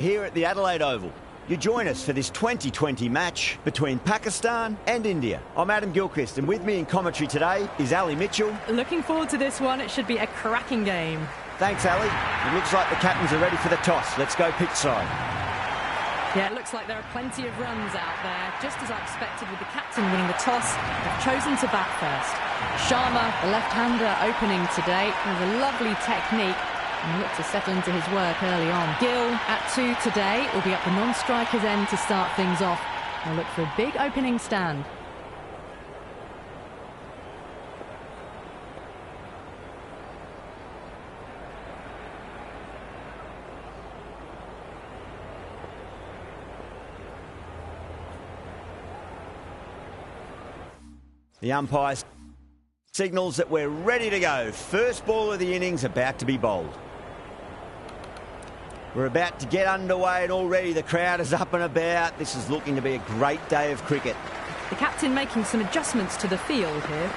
Here at the Adelaide Oval. You join us for this 2020 match between Pakistan and India. I'm Adam Gilchrist, and with me in commentary today is Ali Mitchell. Looking forward to this one. It should be a cracking game. Thanks, Ali. It looks like the captains are ready for the toss. Let's go pitch side. Yeah, it looks like there are plenty of runs out there. Just as I expected with the captain winning the toss, they've chosen to bat first. Sharma, the left-hander, opening today with a lovely technique and look to settle into his work early on. Gill at 2 today will be up the non-striker's end to start things off. They'll look for a big opening stand. The umpire signals that we're ready to go. First ball of the innings about to be bowled. We're about to get underway and already the crowd is up and about. This is looking to be a great day of cricket. The captain making some adjustments to the field here.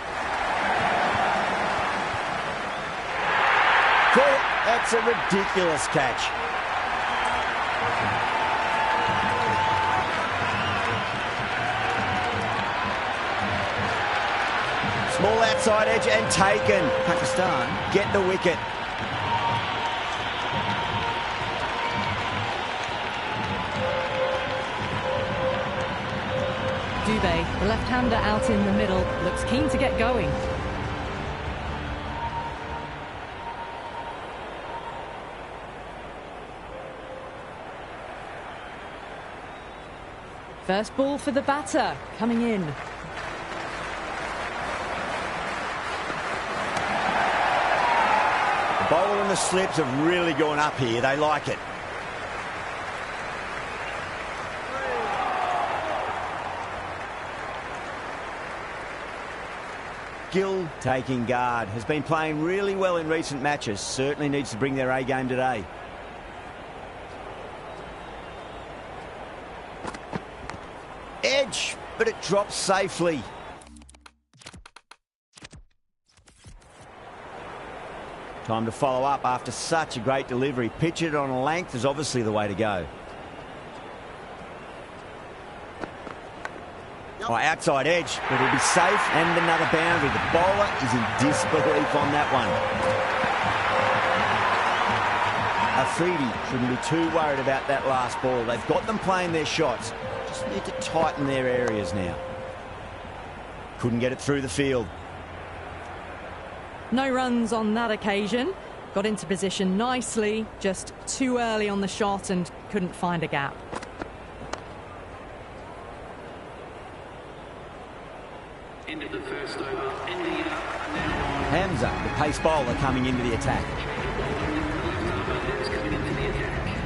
Caught it. That's a ridiculous catch. Small outside edge and taken. Pakistan get the wicket. Dubé, the left-hander out in the middle, looks keen to get going. First ball for the batter, coming in. The bowler and the slips have really gone up here. They like it. Gill taking guard. Has been playing really well in recent matches. Certainly needs to bring their A game today. Edge, but it drops safely. Time to follow up after such a great delivery. Pitch it on a length is obviously the way to go. Oh, outside edge, but it'll be safe and another boundary. The bowler is in disbelief on that one. Afridi shouldn't be too worried about that last ball. They've got them playing their shots. Just need to tighten their areas now. Couldn't get it through the field. No runs on that occasion. Got into position nicely, just too early on the shot and couldn't find a gap. Into the first over, India. Hamza, the pace bowler, coming into the attack. Coming into the attack.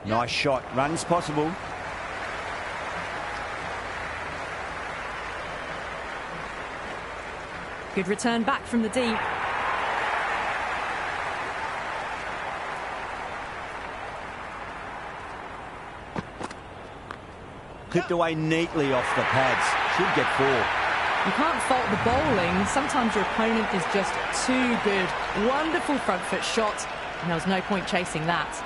Nice shot. Runs possible. Good return back from the deep. Clipped away neatly off the pads. Should get 4. You can't fault the bowling. Sometimes your opponent is just too good. Wonderful front foot shot, and there was no point chasing that.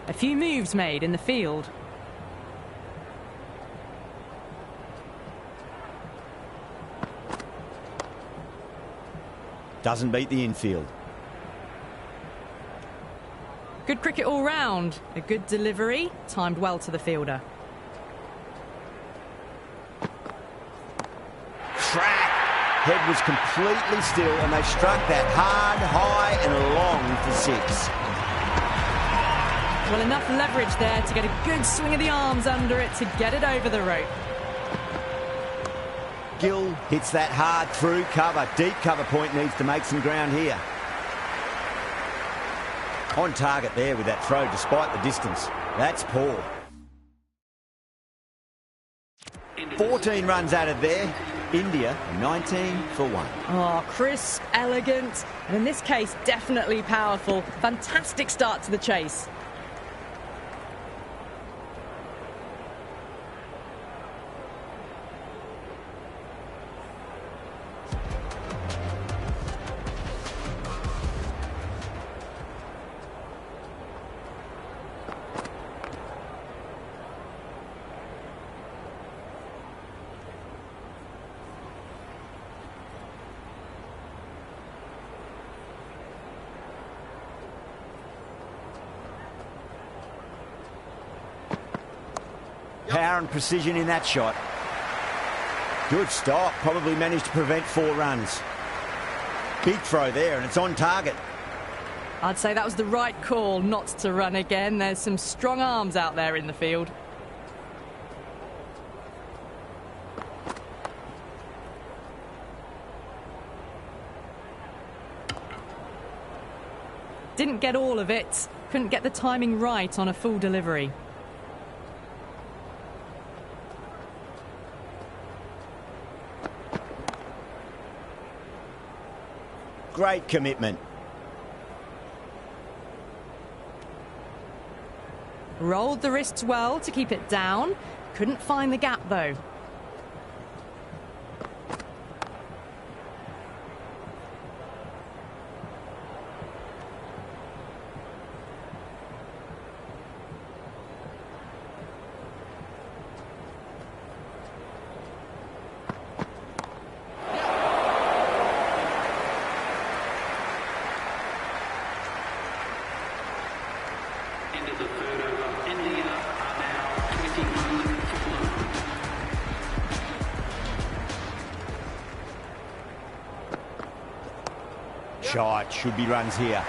A few moves made in the field. Doesn't beat the infield. Good cricket all round. A good delivery, timed well to the fielder. Track. Head was completely still and they struck that hard, high and long for 6. Well, enough leverage there to get a good swing of the arms under it to get it over the rope. Gill hits that hard through cover. Deep cover point needs to make some ground here. On target there with that throw despite the distance. That's poor. 14 runs added there. India 19 for 1. Oh, crisp, elegant, and in this case, definitely powerful. Fantastic start to the chase. Power and precision in that shot. Good stop. Probably managed to prevent 4 runs. Big throw there, and it's on target. I'd say that was the right call not to run again. There's some strong arms out there in the field. Didn't get all of it. Couldn't get the timing right on a full delivery. Great commitment. Rolled the wrists well to keep it down. Couldn't find the gap though. Into the third over. India are now 21 for 1. Shot. Should be runs here.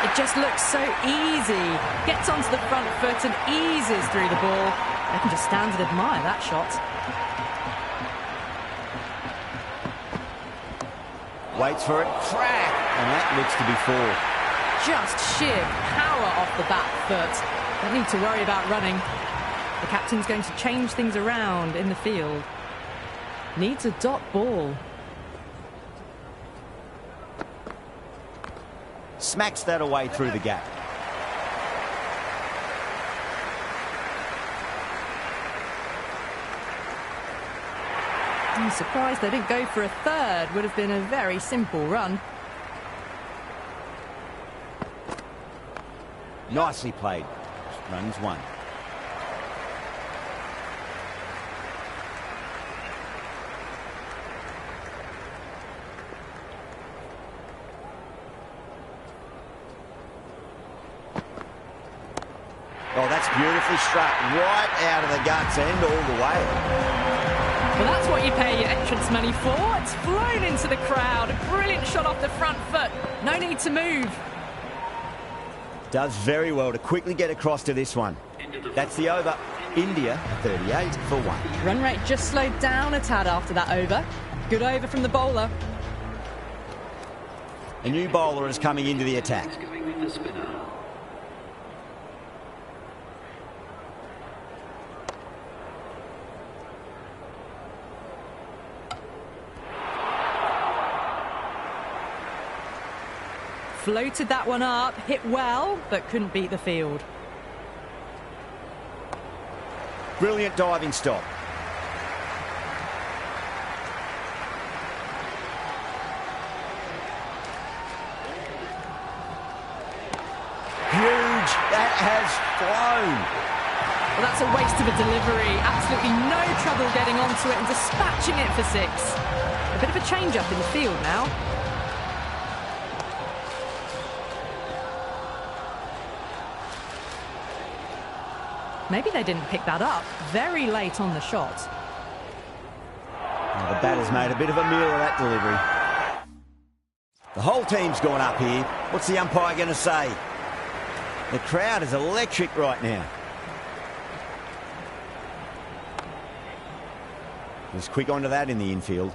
It just looks so easy. Gets onto the front foot and eases through the ball. I can just stand and admire that shot. Waits for it. Crack. And that looks to be 4. Just sheer power off the back foot. Don't need to worry about running. The captain's going to change things around in the field. Needs a dot ball. Smacks that away through the gap. I'm surprised they didn't go for a third. Would have been a very simple run. Nicely played. Runs 1. Oh, that's beautifully struck. Right out of the guts end all the way. Well, that's what you pay your entrance money for. It's flown into the crowd. A brilliant shot off the front foot. No need to move. Does very well to quickly get across to this one. That's the over. India 38 for 1. Run rate just slowed down a tad after that over. Good over from the bowler. A new bowler is coming into the attack. He's going with the spinner. Floated that one up, hit well, but couldn't beat the field. Brilliant diving stop. Huge. That has flown. Well, that's a waste of a delivery. Absolutely no trouble getting onto it and dispatching it for 6. A bit of a change-up in the field now. Maybe they didn't pick that up very late on the shot. Well, the batter's made a bit of a meal of that delivery. The whole team's gone up here. What's the umpire going to say? The crowd is electric right now. Was quick onto that in the infield.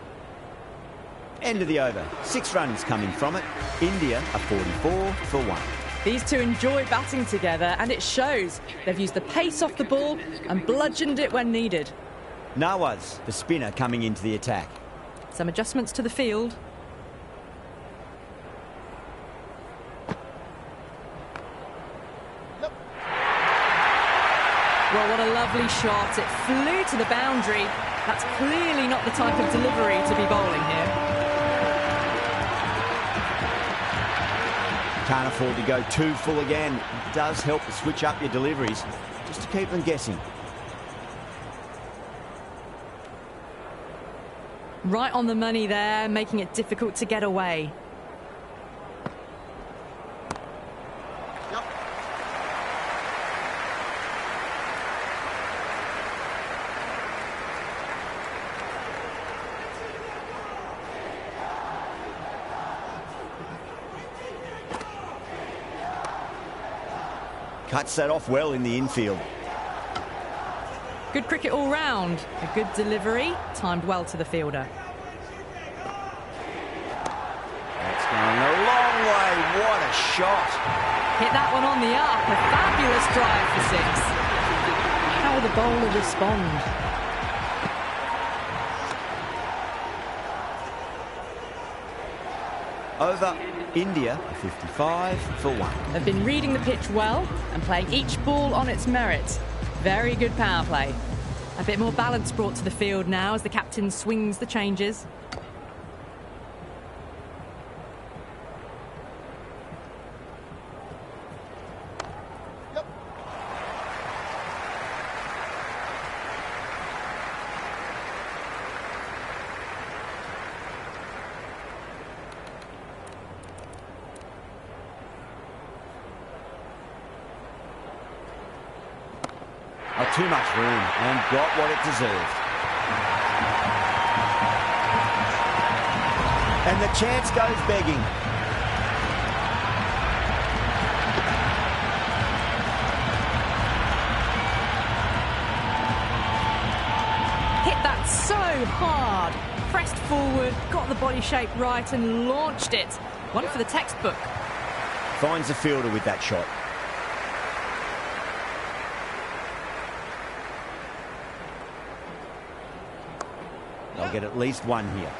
End of the over. 6 runs coming from it. India are 44 for 1. These two enjoy batting together, and it shows. They've used the pace off the ball and bludgeoned it when needed. Nawaz, the spinner, coming into the attack. Some adjustments to the field. Well, what a lovely shot. It flew to the boundary. That's clearly not the type of delivery to be bowling here. Can't afford to go too full again. It does help to switch up your deliveries, just to keep them guessing. Right on the money there, making it difficult to get away. Cuts that off well in the infield. Good cricket all round. A good delivery, timed well to the fielder. That's going a long way. What a shot. Hit that one on the up. A fabulous drive for six. How will the bowler respond? Over India, 55 for 1. They've been reading the pitch well and playing each ball on its merit. Very good power play. A bit more balance brought to the field now as the captain swings the changes. Too much room and got what it deserved. And the chance goes begging. Hit that so hard. Pressed forward, got the body shape right and launched it. One for the textbook. Finds the fielder with that shot. They'll get at least one here.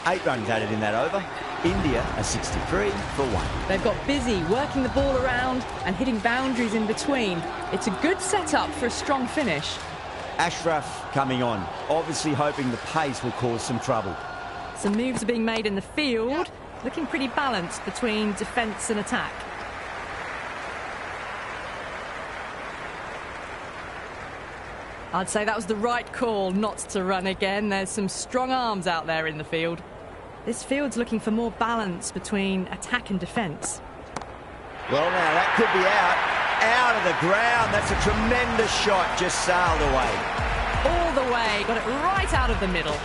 Eight runs added in that over. India are 63 for 1. They've got busy working the ball around and hitting boundaries in between. It's a good setup for a strong finish. Ashraf coming on, obviously hoping the pace will cause some trouble. Some moves are being made in the field, looking pretty balanced between defence and attack. I'd say that was the right call not to run again. There's some strong arms out there in the field. This field's looking for more balance between attack and defence. Well, now that could be out of the ground. That's a tremendous shot, just sailed away. All the way, got it right out of the middle.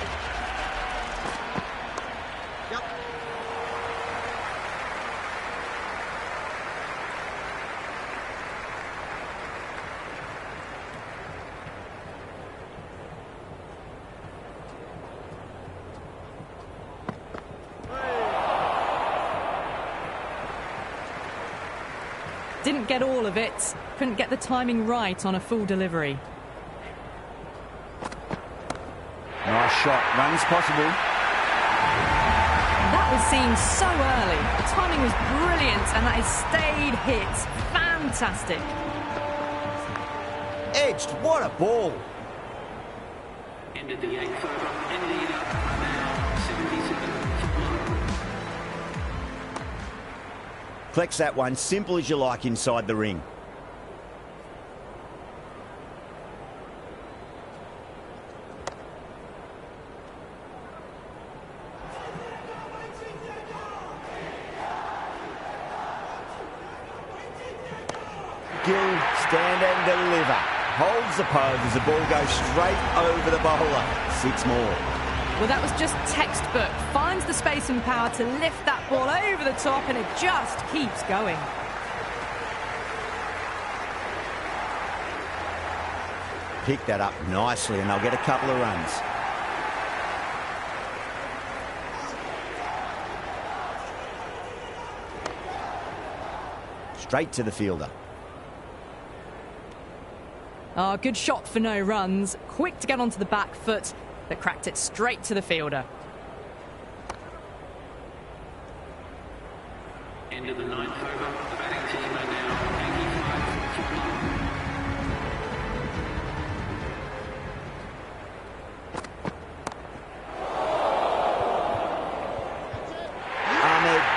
Didn't get all of it, couldn't get the timing right on a full delivery. Nice shot, runs possible. That was seen so early. The timing was brilliant and that is stayed hit. Fantastic. Edged, what a ball. Ended the 8th over. India are now 77 for 1. Collects that one, simple as you like inside the ring. Gill, stand and deliver. Holds the pose as the ball goes straight over the bowler. 6 more. Well, that was just textbook. Finds the space and power to lift that ball over the top and it just keeps going. picked that up nicely, and they'll get a couple of runs. Straight to the fielder. Oh, good shot for no runs. Quick to get onto the back foot, but cracked it straight to the fielder. End of the ninth over. The batting team are now 85 for one.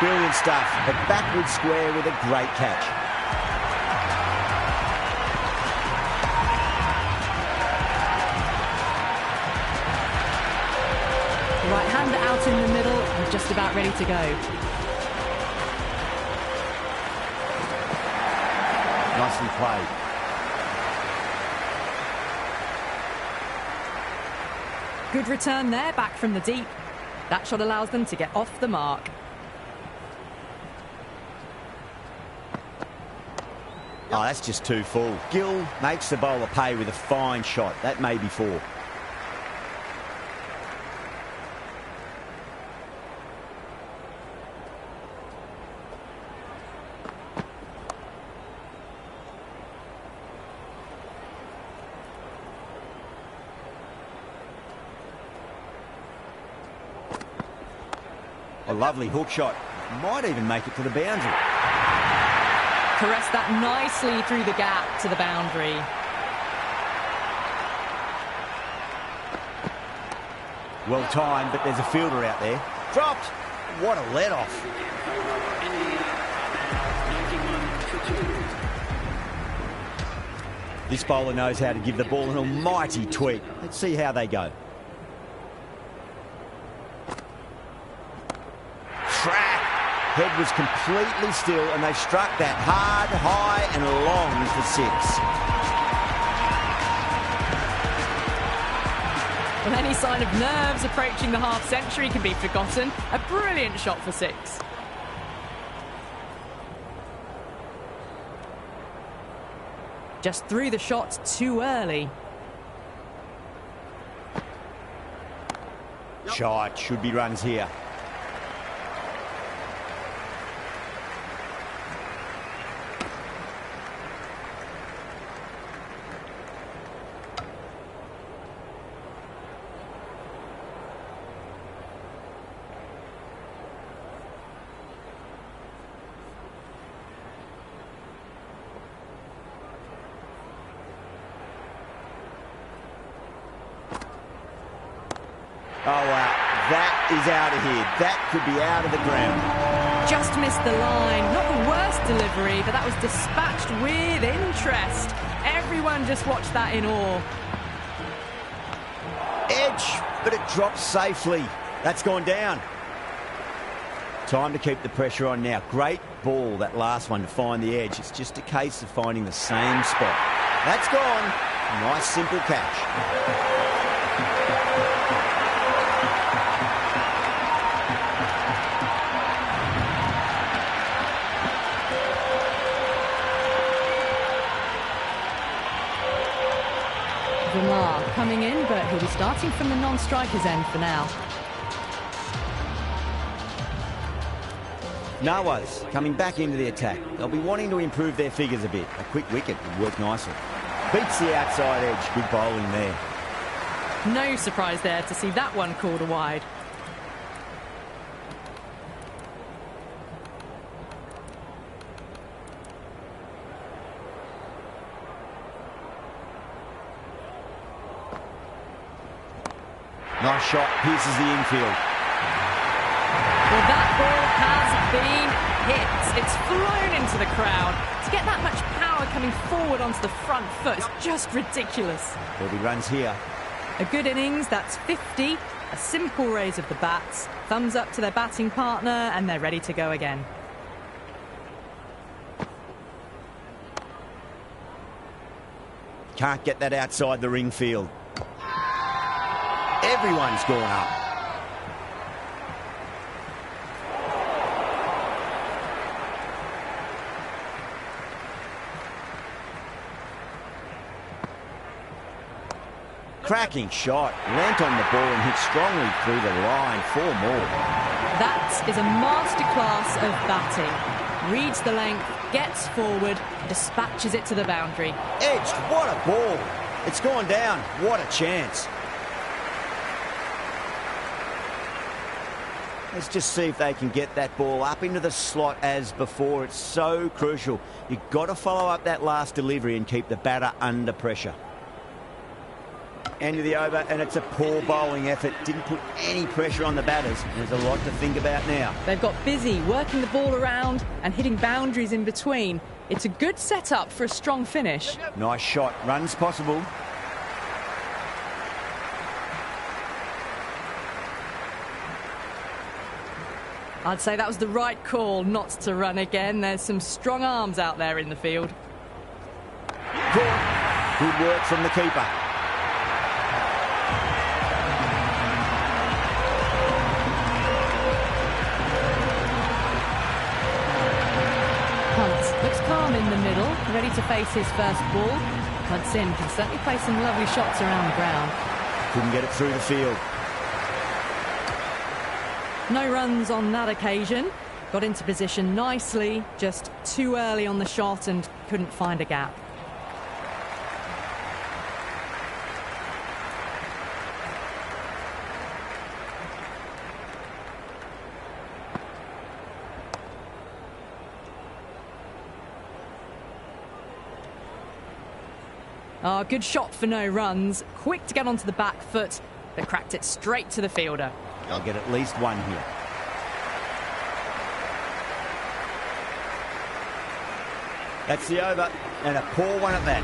Brilliant stuff. A backward square with a great catch. The right hander out in the middle and just about ready to go. Nicely played. Good return there, back from the deep. That shot allows them to get off the mark. Oh, that's just too full. Gill makes the bowler pay with a fine shot. That may be four. A lovely hook shot. Might even make it to the boundary. Caressed that nicely through the gap to the boundary. Well timed, but there's a fielder out there. Dropped. What a let-off. This bowler knows how to give the ball an almighty tweak. Let's see how they go. Head was completely still, and they struck that hard, high and long for six. Well, any sign of nerves approaching the half-century can be forgotten. A brilliant shot for six. Just threw the shot too early. Shot, should be runs here. Oh, wow. That is out of here. That could be out of the ground. Just missed the line. Not the worst delivery, but that was dispatched with interest. Everyone just watched that in awe. Edge, but it drops safely. That's gone down. Time to keep the pressure on now. Great ball, that last one, to find the edge. It's just a case of finding the same spot. That's gone. Nice, simple catch. Coming in, but he'll be starting from the non-strikers end for now. Nawaz coming back into the attack. They'll be wanting to improve their figures a bit. A quick wicket would work nicely. Beats the outside edge. Good bowling there. No surprise there to see that one called a wide. Nice shot, pierces the infield. Well, that ball has been hit. It's flown into the crowd. To get that much power coming forward onto the front foot is just ridiculous. There'll be runs here. A good innings, that's 50. A simple raise of the bats. Thumbs up to their batting partner, and they're ready to go again. Can't get that outside the ring field. Everyone's gone up. Cracking shot. Leant on the ball and hit strongly through the line. 4 more. That is a masterclass of batting. Reads the length, gets forward, dispatches it to the boundary. Edged. What a ball. It's gone down. What a chance. Let's just see if they can get that ball up into the slot as before. It's so crucial. You've got to follow up that last delivery and keep the batter under pressure. End of the over, and it's a poor bowling effort. Didn't put any pressure on the batters. There's a lot to think about now. They've got busy working the ball around and hitting boundaries in between. It's a good setup for a strong finish. Nice shot. Runs possible. I'd say that was the right call not to run again. There's some strong arms out there in the field. Good work from the keeper. Hunt looks calm in the middle, ready to face his first ball. Hudson can certainly play some lovely shots around the ground. Couldn't get it through the field. No runs on that occasion. Got into position nicely, just too early on the shot and couldn't find a gap. Oh, good shot for no runs. Quick to get onto the back foot, but cracked it straight to the fielder. I'll get at least one here. That's the over, and a poor one at that.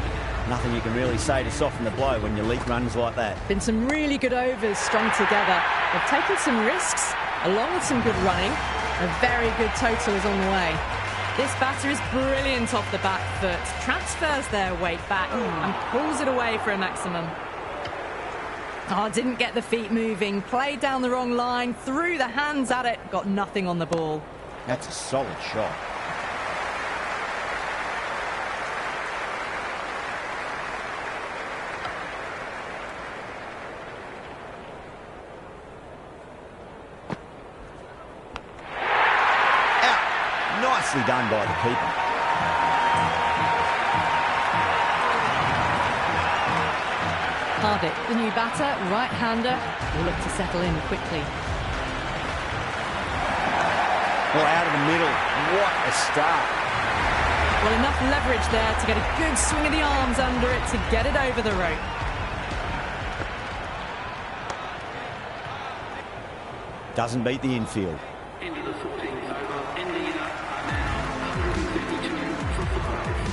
Nothing you can really say to soften the blow when you leak runs like that. Been some really good overs strung together. They've taken some risks, along with some good running. A very good total is on the way. This batter is brilliant off the back foot. Transfers their weight back and pulls it away for a maximum. Oh, didn't get the feet moving. Played down the wrong line, threw the hands at it, got nothing on the ball. That's a solid shot. Out. Nicely done by the keeper. Harvick, the new batter, right-hander, will look to settle in quickly. Well, out of the middle. What a start. Well, enough leverage there to get a good swing of the arms under it to get it over the rope. Doesn't beat the infield. End of the 14th over. India are now 152 for 5.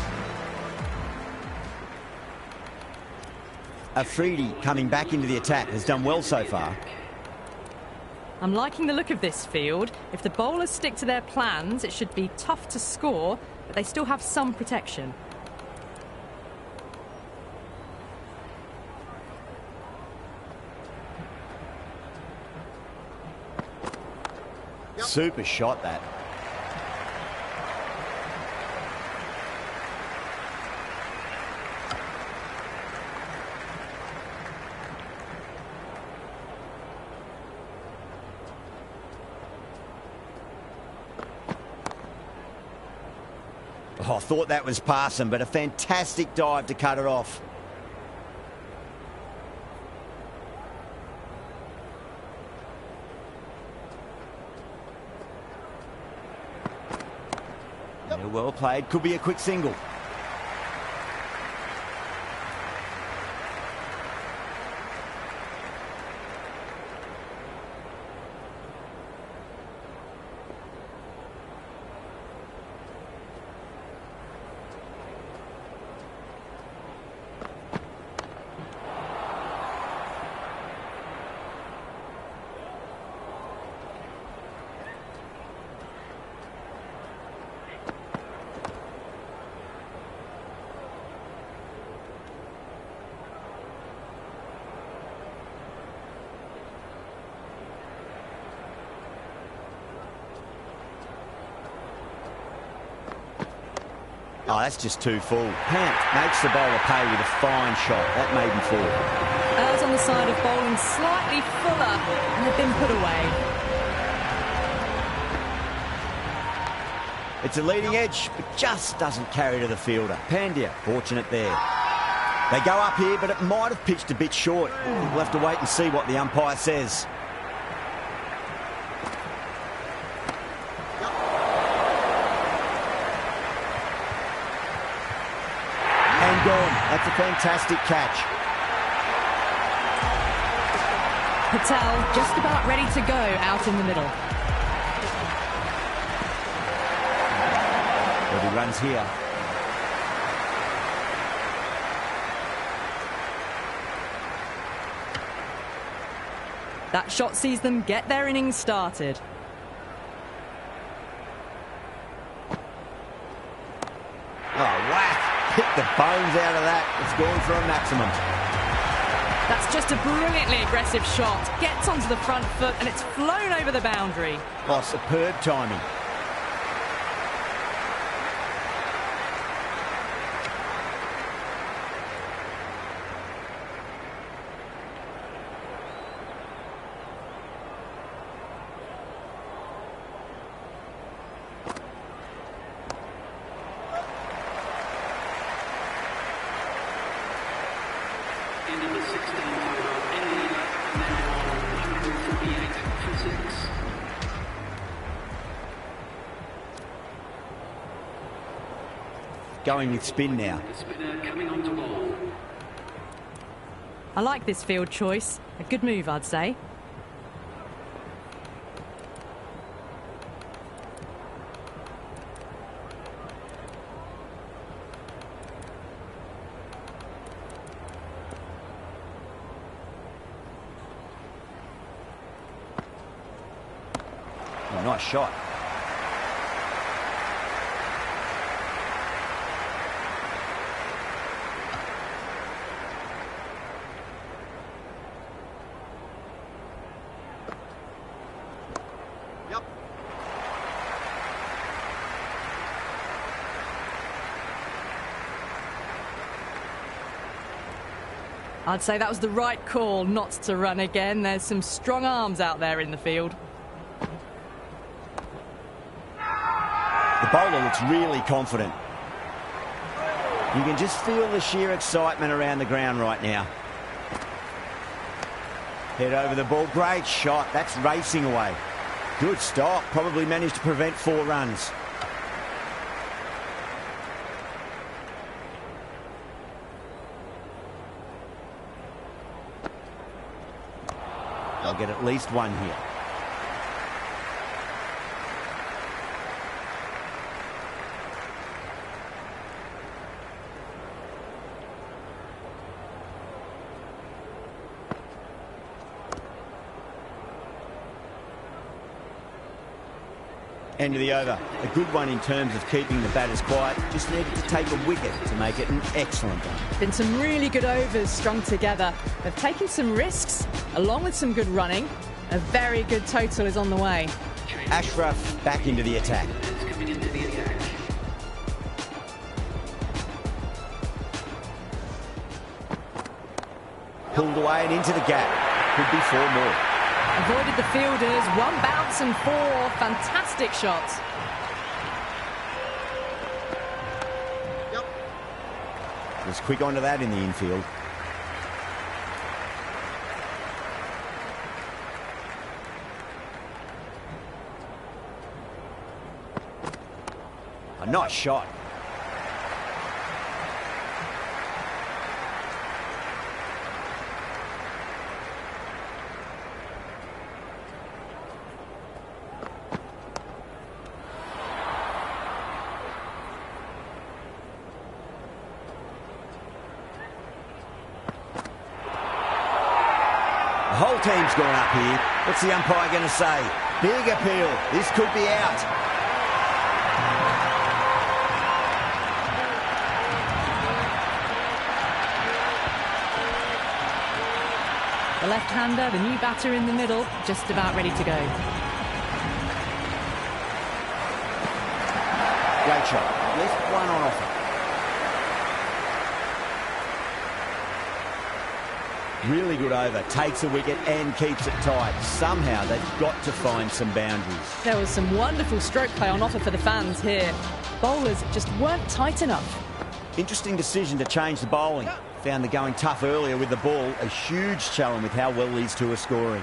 Afridi coming back into the attack has done well so far. I'm liking the look of this field. If the bowlers stick to their plans, it should be tough to score, but they still have some protection. Super shot, that. Oh, I thought that was passing, but a fantastic dive to cut it off. Yeah, well played. Could be a quick single. Oh, that's just too full. Pant makes the bowler pay with a fine shot. That made him fall. As downside of bowling slightly fuller and have been put away. It's a leading edge, but just doesn't carry to the fielder. Pandya, fortunate there. They go up here, but it might have pitched a bit short. We'll have to wait and see what the umpire says. And gone. That's a fantastic catch. Patel just about ready to go out in the middle. Well, he runs here. That shot sees them get their innings started. Oh, whack! Hit the bones out of that. It's gone for a maximum. That's just a brilliantly aggressive shot. Gets onto the front foot and it's flown over the boundary. Oh, superb timing. Into the 16th over, India now on 148 for 6. Going with spin now. The spinner coming on to bowl. I like this field choice. A good move, I'd say. Oh, nice shot. Yep. I'd say that was the right call not to run again. There's some strong arms out there in the field. The bowler looks really confident. You can just feel the sheer excitement around the ground right now. Head over the ball. Great shot. That's racing away. Good stop. Probably managed to prevent 4 runs. They'll get at least 1 here. End of the over. A good one in terms of keeping the batters quiet. Just needed to take a wicket to make it an excellent one. Been some really good overs strung together. They've taken some risks, along with some good running. A very good total is on the way. Ashraf back into the attack. It's coming into the attack. Pulled away and into the gap. Could be 4 more. Avoided the fielders, 1 bounce and 4 fantastic shots. Was quick onto that in the infield. A nice shot. The whole team's gone up here. What's the umpire going to say? Big appeal. This could be out. The left-hander, the new batter in the middle, just about ready to go. Great shot. Left 1 on offer. Really good over. Takes a wicket and keeps it tight. Somehow they've got to find some boundaries. There was some wonderful stroke play on offer for the fans here. Bowlers just weren't tight enough. Interesting decision to change the bowling. Found the going tough earlier with the ball. A huge challenge with how well these two are scoring.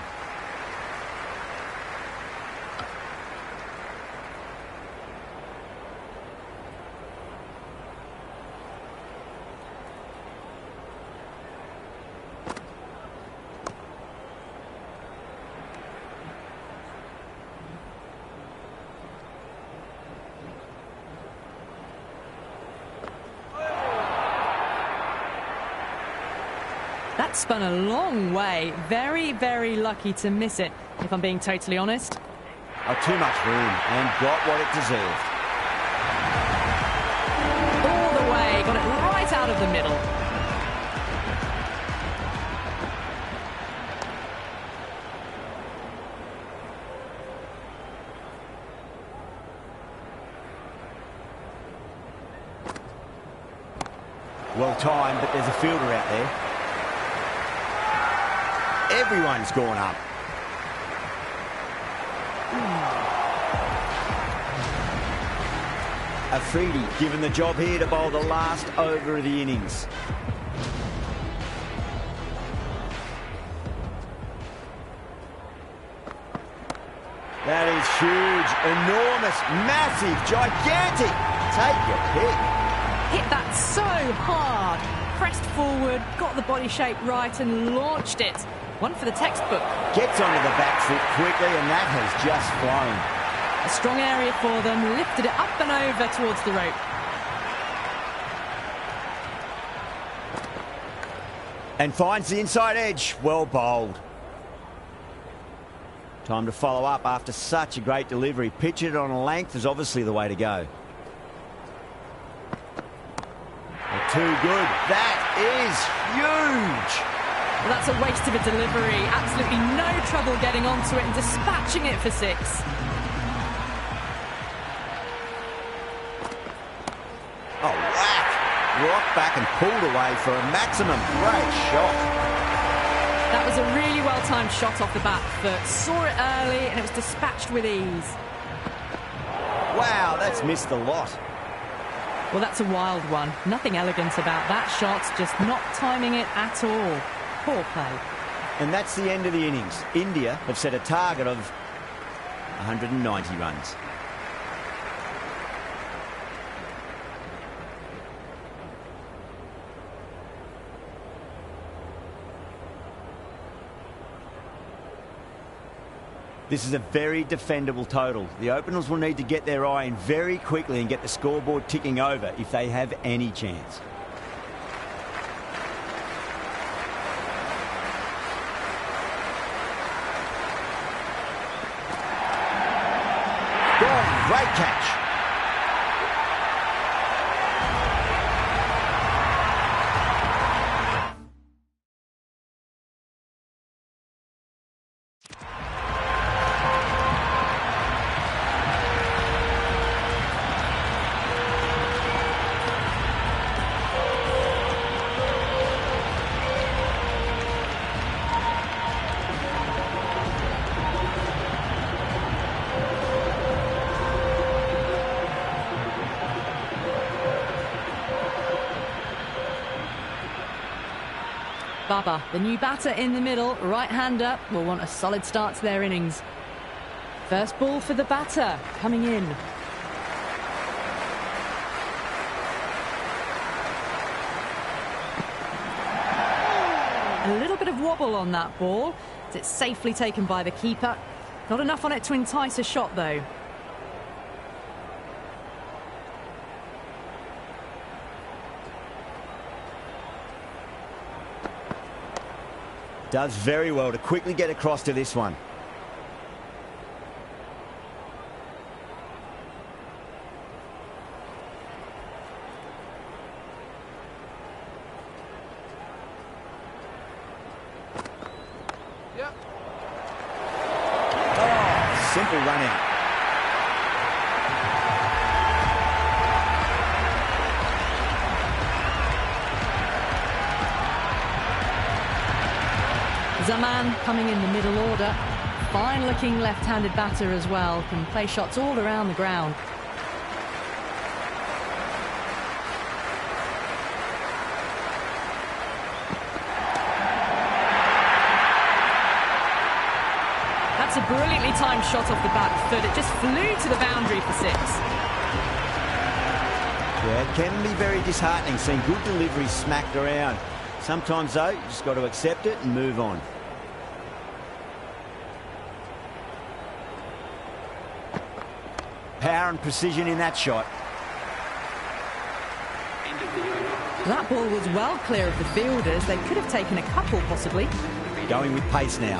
That spun a long way. Very, very lucky to miss it, if I'm being totally honest. Oh, too much room and got what it deserved. All the way, got it right out of the middle. Well timed, but there's a fielder out there. Everyone's gone up. Afridi given the job here to bowl the last over of the innings. That is huge, enormous, massive, gigantic. Take your pick. Hit that so hard. Pressed forward, got the body shape right and launched it. One for the textbook. Gets onto the back foot quickly and that has just flown. A strong area for them, lifted it up and over towards the rope. And finds the inside edge. Well bowled. Time to follow up after such a great delivery. Pitch it on a length is obviously the way to go. Too good. That is huge. Well, that's a waste of a delivery. Absolutely no trouble getting onto it and dispatching it for 6. Oh, whack. Rocked back and pulled away for a maximum. Great shot. That was a really well-timed shot off the bat foot. Saw it early and it was dispatched with ease. Wow, that's missed a lot. Well, that's a wild one. Nothing elegant about that shot, just not timing it at all. Poor play. And that's the end of the innings. India have set a target of 190 runs. This is a very defendable total. The openers will need to get their eye in very quickly and get the scoreboard ticking over if they have any chance. Gone. Great catch. Baba, the new batter in the middle, right-hander, will want a solid start to their innings. First ball for the batter, coming in. A little bit of wobble on that ball. It's safely taken by the keeper. Not enough on it to entice a shot, though. Does very well to quickly get across to this one. Yep. Oh, simple run out. Zaman coming in the middle order. Fine-looking left-handed batter as well. Can play shots all around the ground. That's a brilliantly timed shot off the back foot. It just flew to the boundary for 6. Yeah, it can be very disheartening seeing good deliveries smacked around. Sometimes, though, you just got to accept it and move on. Power and precision in that shot. That ball was well clear of the fielders. They could have taken a couple, possibly. Going with pace now.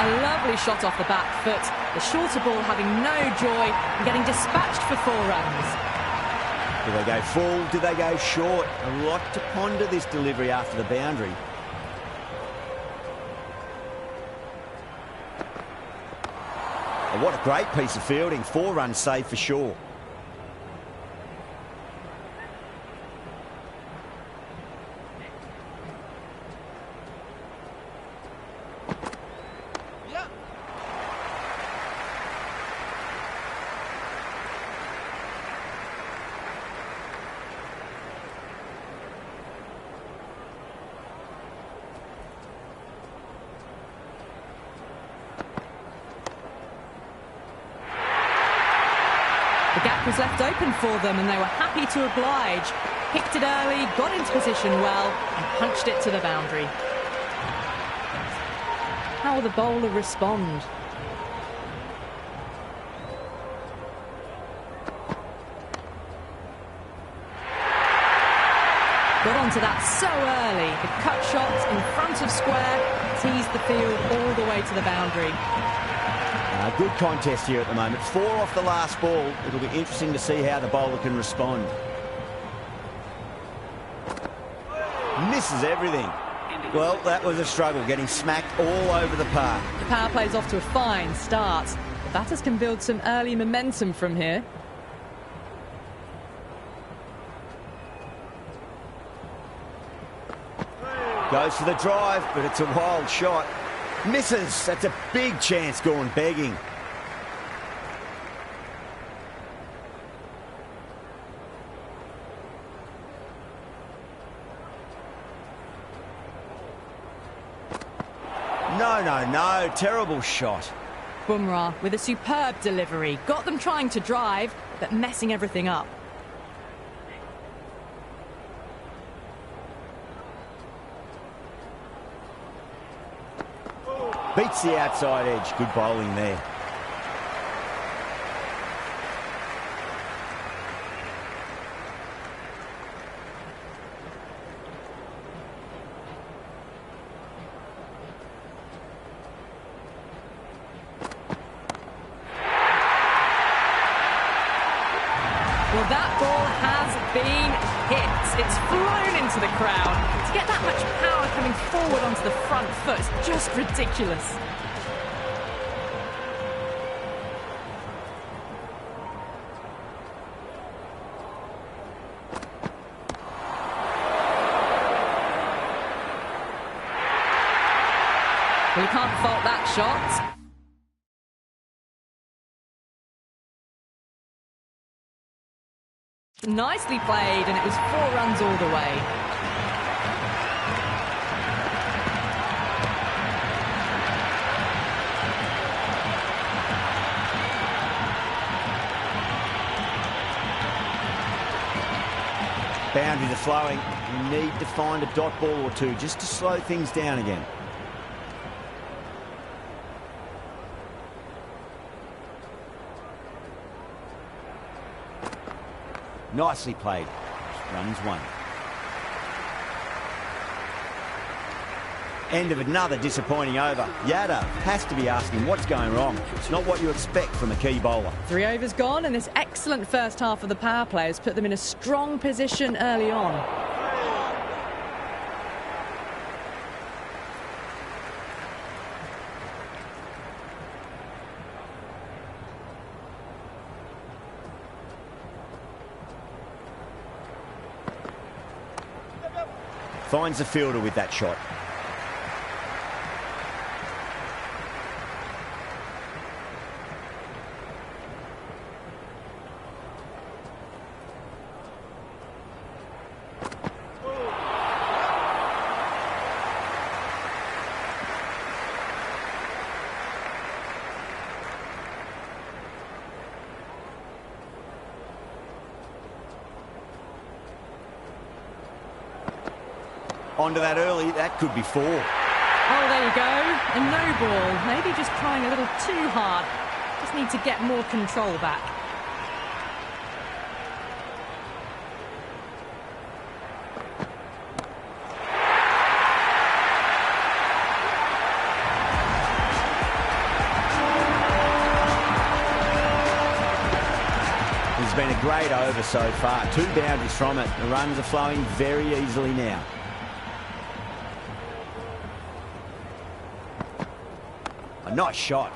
A lovely shot off the back foot. The shorter ball having no joy and getting dispatched for 4 runs. Do they go full? Do they go short? A lot to ponder this delivery after the boundary. Oh, what a great piece of fielding. 4 runs saved for sure. Yeah. The gap was left open for them and they were happy to oblige. Picked it early, got into position well and punched it to the boundary. How will the bowler respond? Got onto that so early. The cut shot in front of square teased the field all the way to the boundary. Good contest here at the moment. 4 off the last ball. It'll be interesting to see how the bowler can respond. Misses everything. Well, that was a struggle, getting smacked all over the park. The power play's off to a fine start. The batters can build some early momentum from here. Goes for the drive, but it's a wild shot. Misses. That's a big chance gone begging. No. Terrible shot. Bumrah with a superb delivery. Got them trying to drive, but messing everything up. Beats the outside edge. Good bowling there. Well, that ball has been hit. It's flown into the crowd. To get that much power coming forward onto the front foot is just ridiculous. Well, you can't fault that shot. Nicely played, and it was 4 runs all the way. Boundaries are flowing. You need to find a dot ball or two just to slow things down again. Nicely played. Runs 1. End of another disappointing over. Yadav has to be asking what's going wrong. It's not what you expect from a key bowler. 3 overs gone, and this excellent first half of the power play has put them in a strong position early on. Finds the fielder with that shot. Onto that early, that could be 4. Oh, there you go. A no ball. Maybe just trying a little too hard. Just need to get more control back. It's been a great over so far. 2 boundaries from it. The runs are flowing very easily now. A nice shot.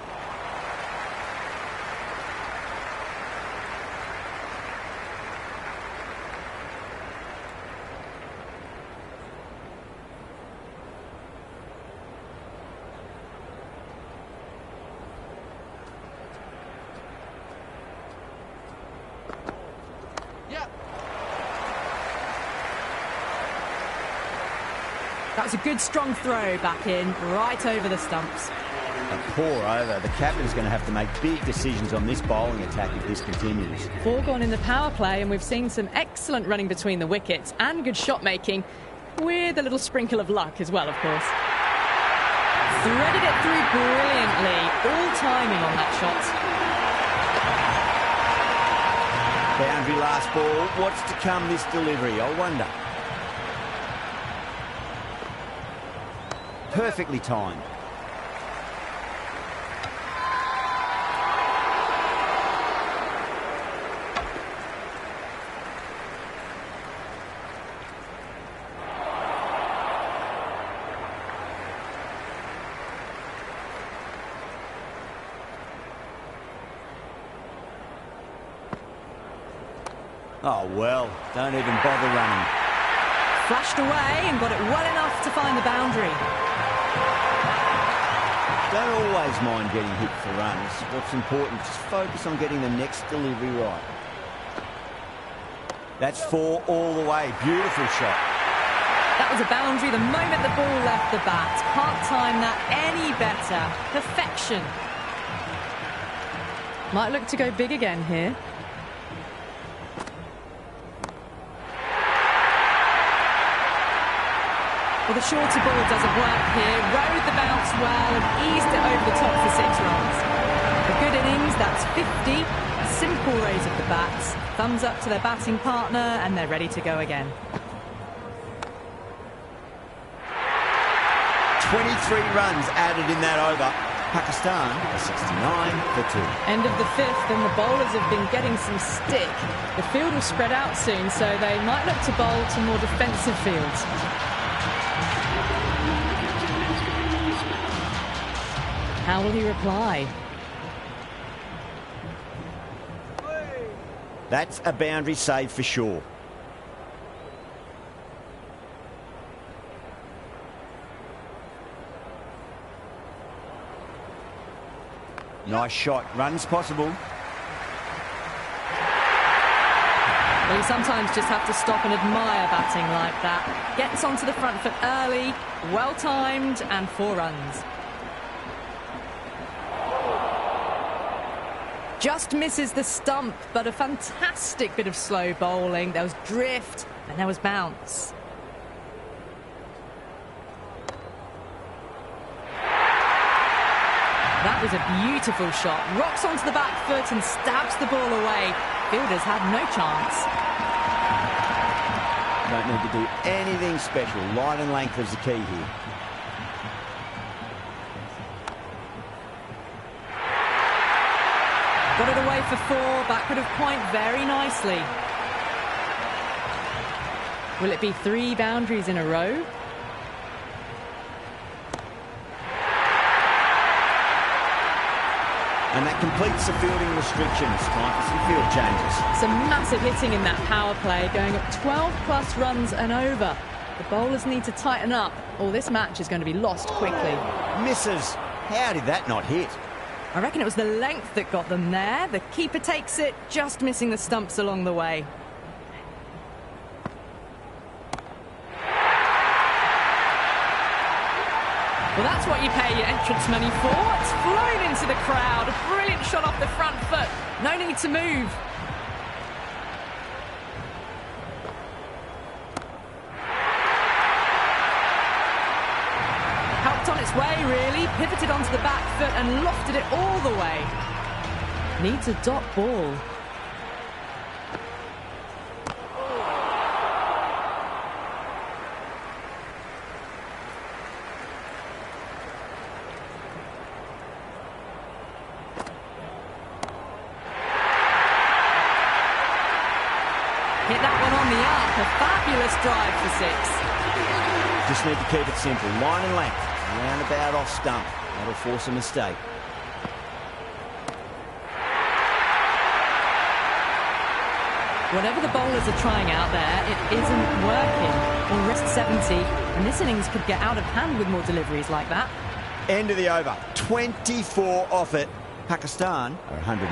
That was a good strong throw back in, right over the stumps. A poor over. The captain's going to have to make big decisions on this bowling attack if this continues. 4 gone in the power play, and we've seen some excellent running between the wickets and good shot making, with a little sprinkle of luck as well, of course. Threaded it through brilliantly. All timing on that shot. Boundary last ball. What's to come this delivery, I wonder. Perfectly timed. Oh, well, don't even bother running. Flashed away and got it well enough to find the boundary. Don't always mind getting hit for runs. What's important, just focus on getting the next delivery right. That's 4 all the way. Beautiful shot. That was a boundary the moment the ball left the bat. Can't time that any better. Perfection. Might look to go big again here. Well, the shorter ball doesn't work here. Rode the bounce well and eased it over the top for 6 runs. A good innings, that's 50. A simple raise of the bats. Thumbs up to their batting partner, and they're ready to go again. 23 runs added in that over. Pakistan 69 for 2. End of the 5th, and the bowlers have been getting some stick. The field will spread out soon, so they might look to bowl to more defensive fields. How will he reply? That's a boundary save for sure. Nice shot. Runs possible. Well, you sometimes just have to stop and admire batting like that. Gets onto the front foot early, well timed, and 4 runs. Just misses the stump, but a fantastic bit of slow bowling. There was drift and there was bounce. That was a beautiful shot. Rocks onto the back foot and stabs the ball away. Fielders had no chance. Don't need to do anything special. Line and length is the key here. Got it away for 4, backward of point very nicely. Will it be 3 boundaries in a row? And that completes the fielding restrictions. Time for some field changes. Some massive hitting in that power play, going at 12 plus runs and over. The bowlers need to tighten up, or this match is going to be lost quickly. Misses. How did that not hit? I reckon it was the length that got them there. The keeper takes it, just missing the stumps along the way. Well, that's what you pay your entrance money for. It's flown into the crowd. A brilliant shot off the front foot. No need to move. Helped on its way, really. Pivoted onto the back foot and lofted it all the way. Needs a dot ball. Hit that one on the arc. A fabulous drive for six. Just need to keep it simple. Line and length. Roundabout off stump. That'll force a mistake. Whatever the bowlers are trying out there, it isn't working. We'll risk 70, and this innings could get out of hand with more deliveries like that. End of the over. 24 off it. Pakistan are 111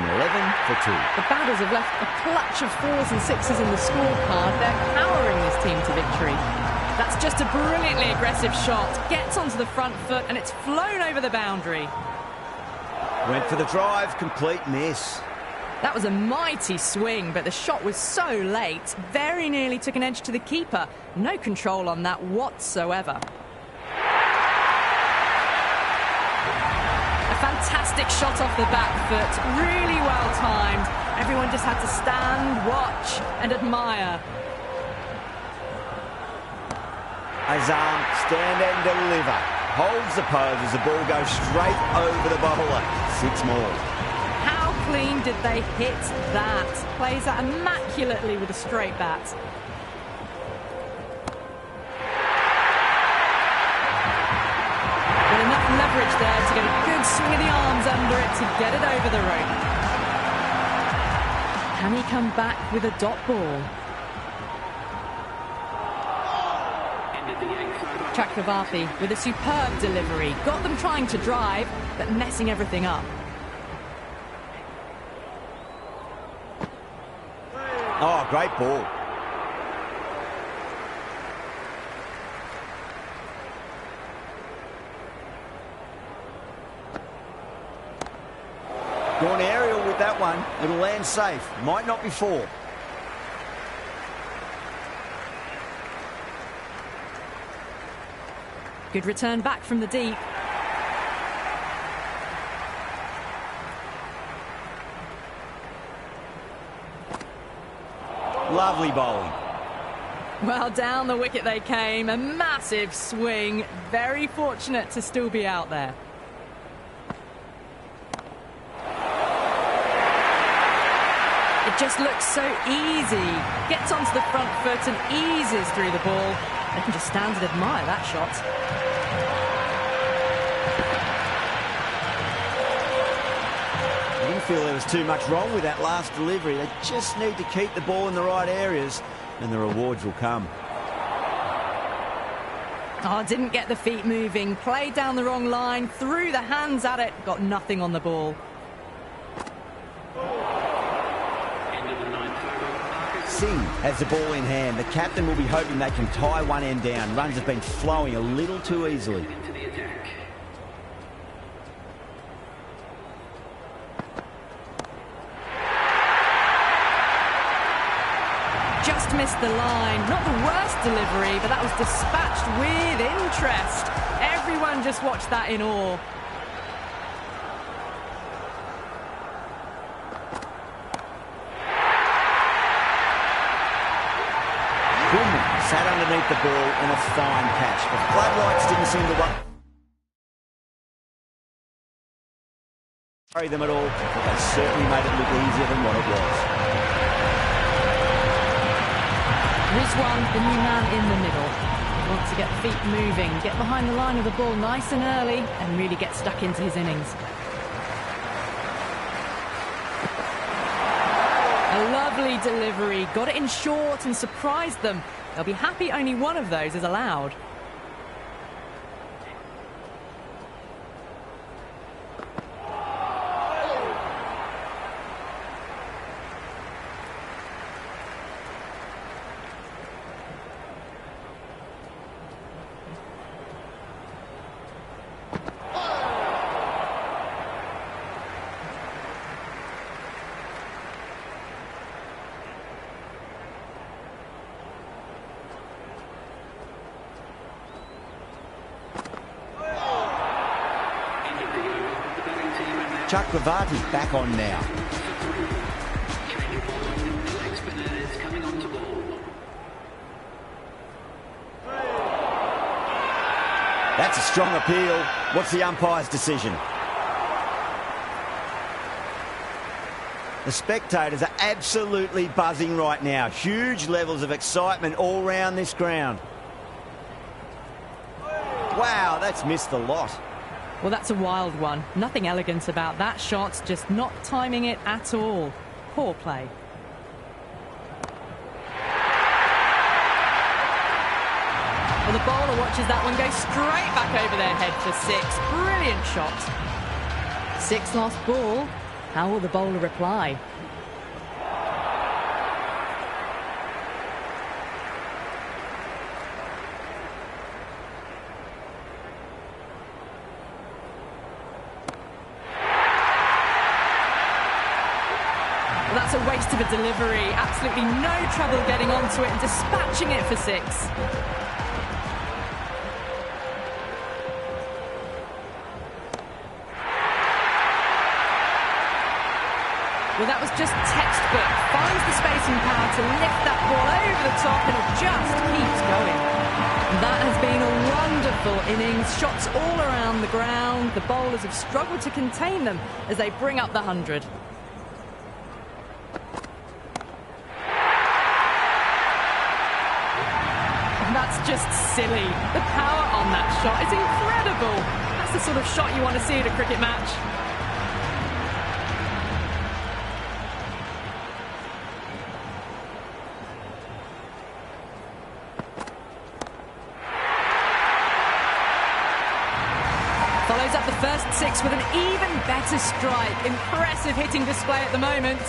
for 2. The batters have left a clutch of 4s and 6s in the scorecard. They're powering this team to victory. That's just a brilliantly aggressive shot. Gets onto the front foot, and it's flown over the boundary. Went for the drive. Complete miss. That was a mighty swing, but the shot was so late. Very nearly took an edge to the keeper. No control on that whatsoever. A fantastic shot off the back foot. Really well timed. Everyone just had to stand, watch, and admire. Azam, stand and deliver. Holds the pose as the ball goes straight over the bowler. 6 more. How clean did they hit that? Plays that immaculately with a straight bat. Well, enough leverage there to get a good swing of the arms under it to get it over the rope. Can he come back with a dot ball? Chakravarthi with a superb delivery. Got them trying to drive, but messing everything up. Oh, great ball. Gone aerial with that one. It'll land safe. Might not be 4. Good return back from the deep. Lovely bowling. Well, down the wicket they came. A massive swing. Very fortunate to still be out there. It just looks so easy. Gets onto the front foot and eases through the ball. They can just stand and admire that shot. I didn't feel there was too much wrong with that last delivery. They just need to keep the ball in the right areas and the rewards will come. Oh, didn't get the feet moving. Played down the wrong line. Threw the hands at it. Got nothing on the ball. Singh has the ball in hand. The captain will be hoping they can tie one end down. Runs have been flowing a little too easily. Just missed the line. Not the worst delivery, but that was dispatched with interest. Everyone just watched that in awe. Sat underneath the ball in a fine catch. The floodlights didn't seem to worry them at all, but they certainly made it look easier than what it was. Rizwan, the new man in the middle. Wants to get the feet moving, get behind the line of the ball nice and early, and really get stuck into his innings. A lovely Lovely delivery. Got it in short and surprised them. They'll be happy only one of those is allowed. Chakravarti back on now. That's a strong appeal. What's the umpire's decision? The spectators are absolutely buzzing right now. Huge levels of excitement all round this ground. Wow, that's missed a lot. Well, that's a wild one. Nothing elegant about that shot, just not timing it at all. Poor play. Well, the bowler watches that one go straight back over their head for six. Brilliant shot. Six lost ball. How will the bowler reply? That's a waste of a delivery. Absolutely no trouble getting onto it and dispatching it for six. Well, that was just textbook. Finds the spacing power to lift that ball over the top and it just keeps going. That has been a wonderful innings. Shots all around the ground. The bowlers have struggled to contain them as they bring up the 100. That's just silly. The power on that shot is incredible. That's the sort of shot you want to see at a cricket match. Follows up the first six with an even better strike. Impressive hitting display at the moment.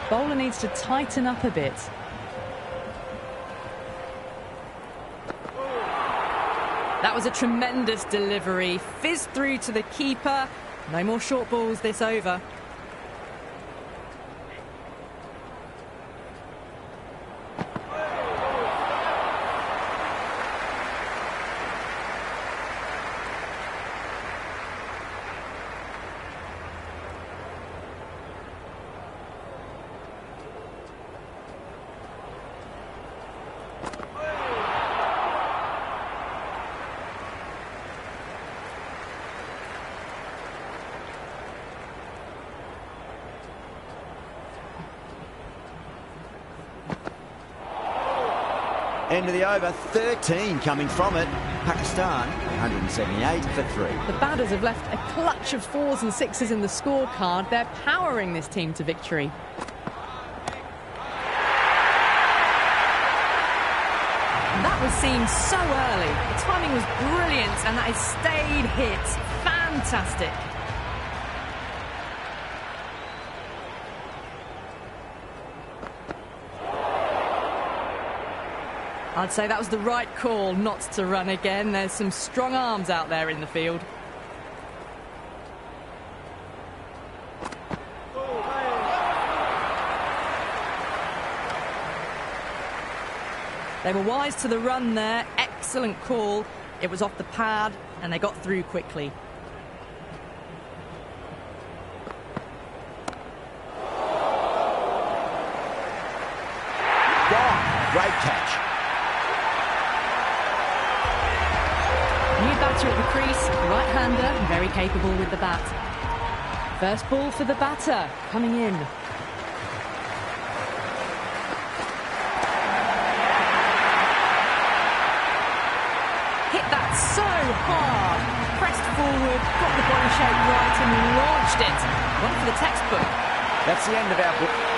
Bowler needs to tighten up a bit. That was a tremendous delivery. Fizzed through to the keeper. No more short balls this over. End of the over, 13 coming from it. Pakistan, 178 for 3. The batters have left a clutch of fours and sixes in the scorecard. They're powering this team to victory. That was seen so early. The timing was brilliant and that is stayed hits. Fantastic. I'd say that was the right call not to run again. There's some strong arms out there in the field. They were wise to the run there. Excellent call. It was off the pad and they got through quickly. Gone. Great catch. New batter at the crease, right-hander, very capable with the bat. First ball for the batter, coming in. Hit that so hard. Pressed forward, got the body shape right and launched it. One for the textbook. That's the end of our book.